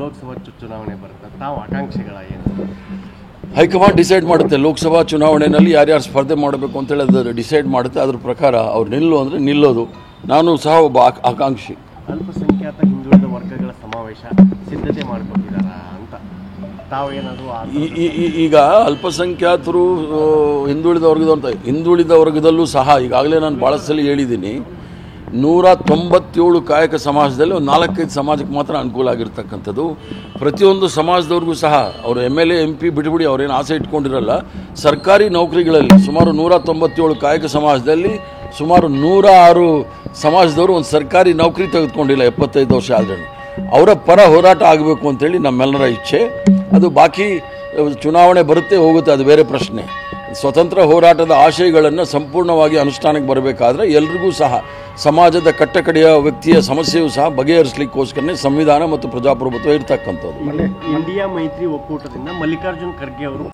ಲೋಕಸಭಾ ಚುನಾವಣೆ ಬರುತ್ತೆ, ತಾವು ಆಕಾಂಕ್ಷಿಗಳ ಏನು? ಹೈಕಮಾಂಡ್ ಡಿಸೈಡ್ ಮಾಡುತ್ತೆ. ಲೋಕಸಭಾ ಚುನಾವಣೆಯಲ್ಲಿ ಯಾರ್ಯಾರು ಸ್ಪರ್ಧೆ ಮಾಡಬೇಕು ಅಂತೇಳಿ ಅದು ಡಿಸೈಡ್ ಮಾಡುತ್ತೆ. ಅದ್ರ ಪ್ರಕಾರ ಅವ್ರು ಅಂದರೆ ನಿಲ್ಲೋದು. ನಾನು ಸಹ ಒಬ್ಬ ಆಕಾಂಕ್ಷಿ. ಅಲ್ಪಸಂಖ್ಯಾತ ಹಿಂದುಳಿದ ವರ್ಗಗಳ ಸಮಾವೇಶ ಸಿದ್ಧತೆ ಮಾಡ್ಕೊಂಡಿದ್ದಾರಾ ಅಂತ ತಾವೇನಾದರೂ? ಈಗ ಅಲ್ಪಸಂಖ್ಯಾತರು ಹಿಂದುಳಿದ ವರ್ಗದಲ್ಲೂ ಸಹ ಈಗಾಗಲೇ ನಾನು ಭಾಳ ಸಲ ಹೇಳಿದ್ದೀನಿ, 197 ಕಾಯಕ ಸಮಾಜದಲ್ಲಿ ಒಂದು 4-5 ಸಮಾಜಕ್ಕೆ ಮಾತ್ರ ಅನುಕೂಲ ಆಗಿರ್ತಕ್ಕಂಥದ್ದು. ಪ್ರತಿಯೊಂದು ಸಮಾಜದವ್ರಿಗೂ ಸಹ ಅವರು MLA MP ಬಿಟ್ಬಿಡಿ, ಅವ್ರೇನು ಆಸೆ ಇಟ್ಕೊಂಡಿರಲ್ಲ. ಸರ್ಕಾರಿ ನೌಕರಿಗಳಲ್ಲಿ ಸುಮಾರು 197 ಕಾಯಕ ಸಮಾಜದಲ್ಲಿ ಸುಮಾರು 106 ಸಮಾಜದವರು ಒಂದು ಸರ್ಕಾರಿ ನೌಕರಿ ತೆಗೆದುಕೊಂಡಿಲ್ಲ 75 ವರ್ಷ ಆದ್ರೂ. ಅವರ ಪರ ಹೋರಾಟ ಆಗಬೇಕು ಅಂತೇಳಿ ನಮ್ಮೆಲ್ಲರ ಇಚ್ಛೆ. ಅದು ಬಾಕಿ ಚುನಾವಣೆ ಬರುತ್ತೆ ಹೋಗುತ್ತೆ, ಅದು ಬೇರೆ ಪ್ರಶ್ನೆ. ಸ್ವತಂತ್ರ ಹೋರಾಟದ ಆಶಯಗಳನ್ನು ಸಂಪೂರ್ಣವಾಗಿ ಅನುಷ್ಠಾನಕ್ಕೆ ಬರಬೇಕಾದ್ರೆ ಎಲ್ರಿಗೂ ಸಹ ಸಮಾಜದ ಕಟ್ಟಕಡೆಯ ವ್ಯಕ್ತಿಯ ಸಮಸ್ಯೆಯೂ ಸಹ ಬಗೆಹರಿಸಲಿಕ್ಕೋಸ್ಕರನೇ ಸಂವಿಧಾನ ಮತ್ತು ಪ್ರಜಾಪ್ರಭುತ್ವ ಇರ್ತಕ್ಕಂಥದ್ದು. ಇಂಡಿಯಾ ಮೈತ್ರಿ ಒಕ್ಕೂಟದಿಂದ ಮಲ್ಲಿಕಾರ್ಜುನ್ ಖರ್ಗೆ ಅವರು